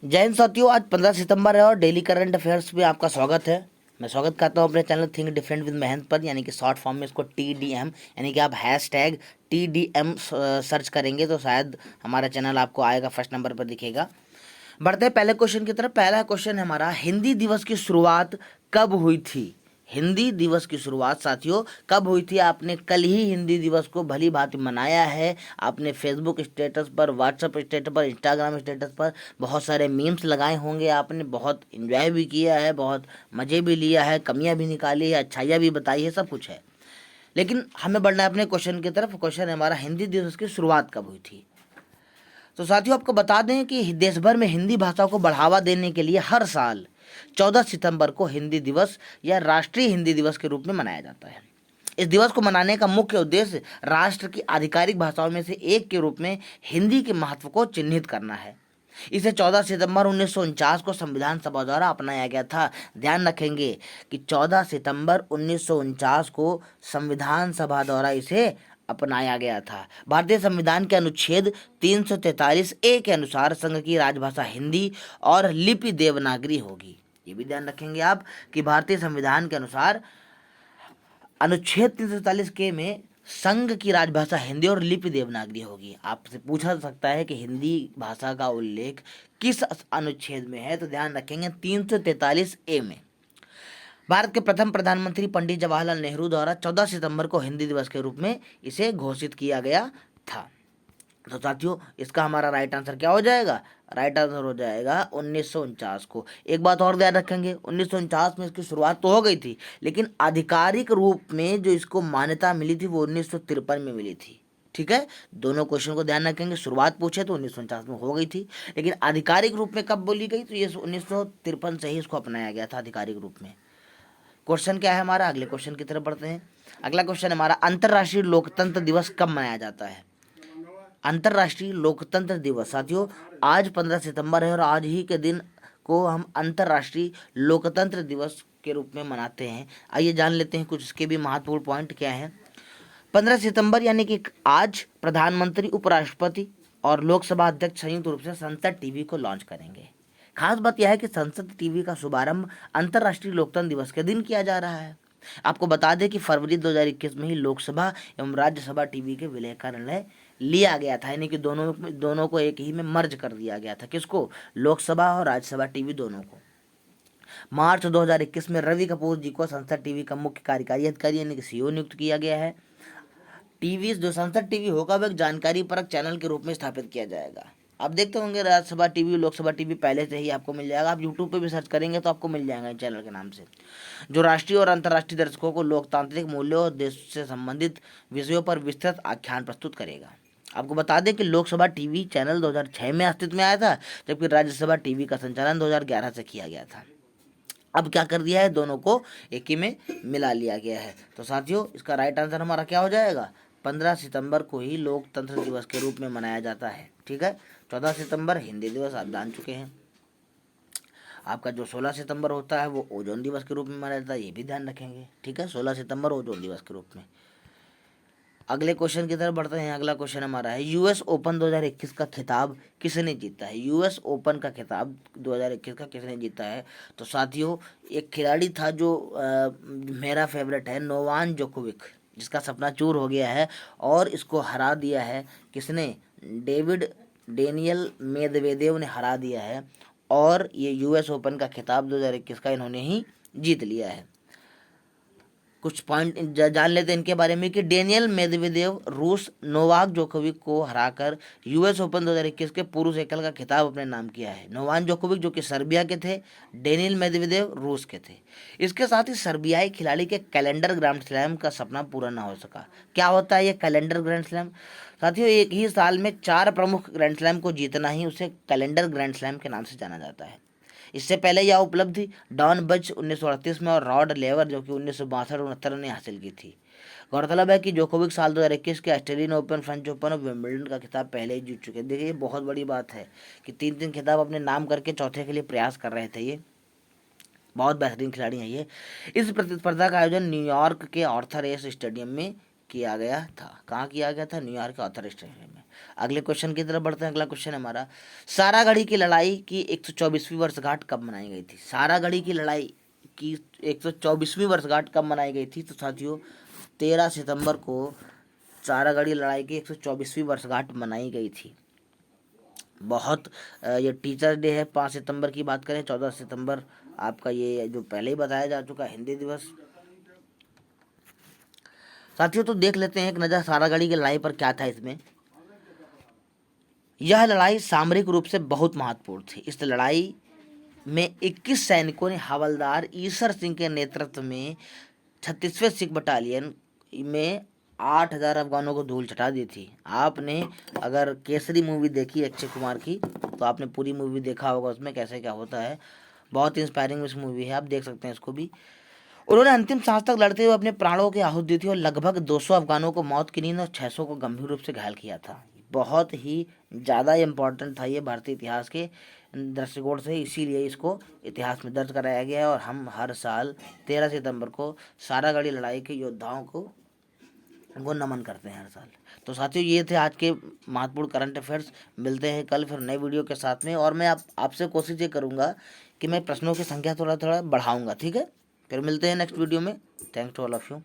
जय हिंद साथियों, आज 15 सितंबर है और डेली करंट अफेयर्स में आपका स्वागत है। मैं स्वागत करता हूं अपने चैनल थिंक डिफरेंट विद महंत पर, यानी कि शॉर्ट फॉर्म में इसको TDM, यानी कि आप हैशटैग TDM सर्च करेंगे तो शायद हमारा चैनल आपको आएगा, फर्स्ट नंबर पर दिखेगा। बढ़ते हैं पहले क्वेश्चन की तरफ। पहला क्वेश्चन है हमारा, हिंदी दिवस की शुरुआत कब हुई थी? हिंदी दिवस की शुरुआत साथियों कब हुई थी? आपने कल ही हिंदी दिवस को भली भांति मनाया है। आपने फेसबुक स्टेटस पर, व्हाट्सएप स्टेटस पर, इंस्टाग्राम स्टेटस पर बहुत सारे मीम्स लगाए होंगे। आपने बहुत इंजॉय भी किया है, बहुत मज़े भी लिया है, कमियां भी निकाली है, अच्छाइयाँ भी बताई है, सब कुछ है। लेकिन हमें बढ़ना है अपने क्वेश्चन की तरफ। क्वेश्चन है हमारा, हिंदी दिवस की शुरुआत कब हुई थी? तो साथियों आपको बता दें कि देश भर में हिंदी भाषा को बढ़ावा देने के लिए हर साल 14 सितंबर को हिंदी दिवस या राष्ट्रीय हिंदी दिवस के रूप में मनाया जाता है। इस दिवस को मनाने का मुख्य उद्देश्य राष्ट्र की आधिकारिक भाषाओं में से एक के रूप में हिंदी के महत्व को चिन्हित करना है। इसे 14 सितंबर 1949 को संविधान सभा द्वारा अपनाया गया था। ध्यान रखेंगे कि 14 सितंबर 1949 को संविधान सभा द्वारा इसे अपनाया गया था। भारतीय संविधान के अनुच्छेद 343A के अनुसार संघ की राजभाषा हिंदी और लिपि देवनागरी होगी। ये भी ध्यान रखेंगे आप कि भारतीय संविधान के अनुसार अनुच्छेद 343 के में संघ की राजभाषा हिंदी और लिपि देवनागरी होगी। आपसे पूछा जा सकता है कि हिंदी भाषा का उल्लेख किस अनुच्छेद में है, तो ध्यान रखेंगे 343A में। भारत के प्रथम प्रधानमंत्री पंडित जवाहरलाल नेहरू द्वारा 14 सितंबर को हिंदी दिवस के रूप में इसे घोषित किया गया था। तो साथियों इसका हमारा राइट आंसर क्या हो जाएगा? राइट आंसर हो जाएगा 1949 को। एक बात और ध्यान रखेंगे, 1949 में इसकी शुरुआत तो हो गई थी, लेकिन आधिकारिक रूप में जो इसको मान्यता मिली थी वो 1953 में मिली थी। ठीक है, दोनों क्वेश्चन को ध्यान रखेंगे। शुरुआत पूछे तो 1949 में हो गई थी, लेकिन आधिकारिक रूप में कब बोली गई? तो ये 1953 से ही इसको अपनाया गया था आधिकारिक रूप में। क्वेश्चन क्या है हमारा? अगले क्वेश्चन की तरफ बढ़ते हैं। अगला क्वेश्चन हमारा, अंतर्राष्ट्रीय लोकतंत्र दिवस कब मनाया जाता है? अंतर्राष्ट्रीय लोकतंत्र दिवस साथियों आज 15 सितंबर है और आज ही के दिन को हम अंतर्राष्ट्रीय लोकतंत्र दिवस के रूप में मनाते हैं। आइए जान लेते हैं कुछ इसके भी महत्वपूर्ण पॉइंट क्या हैं। 15 सितंबर यानी कि आज प्रधानमंत्री, उपराष्ट्रपति और लोकसभा अध्यक्ष संयुक्त रूप से संसद टीवी को लॉन्च करेंगे। खास बात यह है कि संसद टीवी का शुभारंभ अंतर्राष्ट्रीय लोकतंत्र दिवस के दिन किया जा रहा है। आपको बता दें कि फरवरी 2021 में ही लोकसभा एवं राज्यसभा टीवी के विलय का निर्णय लिया गया था, यानी कि दोनों को एक ही में मर्ज कर दिया गया था। किसको? लोकसभा और राज्यसभा टीवी दोनों को। मार्च 2021 में रवि कपूर जी को संसद टीवी का मुख्य कार्यकारी अधिकारी यानी कि CEO नियुक्त किया गया है। टीवी जो संसद टीवी होगा वह एक जानकारी परक चैनल के रूप में स्थापित किया जाएगा। आप देखते होंगे राज्यसभा टीवी, लोकसभा टीवी पहले से ही आपको मिल जाएगा। आप यूट्यूब पे भी सर्च करेंगे तो आपको मिल जाएगा इस चैनल के नाम से, जो राष्ट्रीय और अंतर्राष्ट्रीय दर्शकों को लोकतांत्रिक मूल्यों और देश से संबंधित विषयों पर विस्तृत आख्यान प्रस्तुत करेगा। आपको बता दें कि लोकसभा टीवी चैनल 2006 में अस्तित्व में आया था, जबकि राज्यसभा टीवी का संचालन 2011 से किया गया था। अब क्या कर दिया है? दोनों को एक ही में मिला लिया गया है। तो साथियों इसका राइट आंसर हमारा क्या हो जाएगा? 15 सितंबर को ही लोकतंत्र दिवस के रूप में मनाया जाता है। ठीक है, 14 सितंबर हिंदी दिवस आप जान चुके हैं। आपका जो 16 सितंबर होता है वो ओजोन दिवस के रूप में मनाया जाता है, ये भी ध्यान रखेंगे। ठीक है, 16 सितंबर ओजोन दिवस के रूप में। अगले क्वेश्चन की तरफ बढ़ते हैं। अगला क्वेश्चन हमारा है, US ओपन 2021 का खिताब किसने जीता है? US ओपन का खिताब 2021 का किसने जीता है? तो साथियों एक खिलाड़ी था जो मेरा फेवरेट है, नोवाक जोकोविक, जिसका सपना चूर हो गया है और इसको हरा दिया है। किसने? डेनियल मेदवेदेव ने हरा दिया है और ये US ओपन का खिताब 2021 का इन्होंने ही जीत लिया है। कुछ पॉइंट जान लेते हैं इनके बारे में कि डेनियल मेदवेदेव रूस नोवाक जोकोविक को हराकर US ओपन 2021 के पुरुष एकल का खिताब अपने नाम किया है। नोवाक जोकोविक जो कि सर्बिया के थे, डेनियल मेदवेदेव रूस के थे। इसके साथ ही सर्बियाई खिलाड़ी के कैलेंडर ग्रैंड स्लैम का सपना पूरा ना हो सका। क्या होता है ये कैलेंडर ग्रैंड स्लैम? साथियों एक ही साल में 4 प्रमुख ग्रैंड स्लैम को जीतना ही उसे कैलेंडर ग्रैंड स्लैम के नाम से जाना जाता है। इससे पहले यह उपलब्धि डॉन बच 1938 में और रॉड लेवर जो कि 1962-69 ने हासिल की थी। गौरतलब है कि जोकोविक साल 2021 के ऑस्ट्रेलियन ओपन, फ्रेंच ओपन और विंबलडन का खिताब पहले ही जीत चुके हैं। देखिए ये बहुत बड़ी बात है कि 3 खिताब अपने नाम करके चौथे के लिए प्रयास कर रहे थे। ये बहुत बेहतरीन खिलाड़ी हैं ये। इस प्रतिस्पर्धा का आयोजन न्यूयॉर्क के आर्थर एस स्टेडियम में किया गया था। कहाँ किया गया था? न्यूयॉर्क ऑथर स्टेडियम में। अगले क्वेश्चन की तरफ बढ़ते हैं। अगला क्वेश्चन है हमारा, सारागढ़ी की लड़ाई की 124वीं वर्षगांठ कब मनाई गई थी? सारागढ़ी की लड़ाई की 124वीं वर्षगांठ कब मनाई गई थी? तो साथियों 13 सितंबर को सारागढ़ी लड़ाई की 124वीं वर्षगांठ मनाई गई थी। बहुत ये टीचर डे है 5 सितंबर की बात करें, 14 सितंबर आपका ये जो पहले ही बताया जा चुका हिंदी दिवस। साथियों तो देख लेते हैं एक नज़र सारागढ़ी की लड़ाई पर क्या था इसमें। यह लड़ाई सामरिक रूप से बहुत महत्वपूर्ण थी। इस लड़ाई में 21 सैनिकों ने हवलदार ईसर सिंह के नेतृत्व में 36वें सिख बटालियन में 8000 अफगानों को धूल चटा दी थी। आपने अगर केसरी मूवी देखी अक्षय कुमार की तो आपने पूरी मूवी देखा होगा, उसमें कैसे क्या होता है। बहुत इंस्पायरिंग इस मूवी है, आप देख सकते हैं इसको भी। उन्होंने अंतिम सांस तक लड़ते हुए अपने प्राणों की आहुति दी थी और लगभग 200 अफगानों को मौत की नींद और 600 को गंभीर रूप से घायल किया था। बहुत ही ज़्यादा इम्पोर्टेंट था ये भारतीय इतिहास के दृष्टिकोण से, इसीलिए इसको इतिहास में दर्ज कराया गया है। और हम हर साल 13 सितंबर को सारागढ़ी लड़ाई के योद्धाओं को नमन करते हैं हर साल। तो साथियों ये थे आज के महत्वपूर्ण करंट अफेयर्स। मिलते हैं कल फिर नए वीडियो के साथ में, और मैं आपसे कोशिश ये करूँगा कि मैं प्रश्नों की संख्या थोड़ा थोड़ा बढ़ाऊँगा, ठीक है। फिर मिलते हैं नेक्स्ट वीडियो में। Thanks to all of you.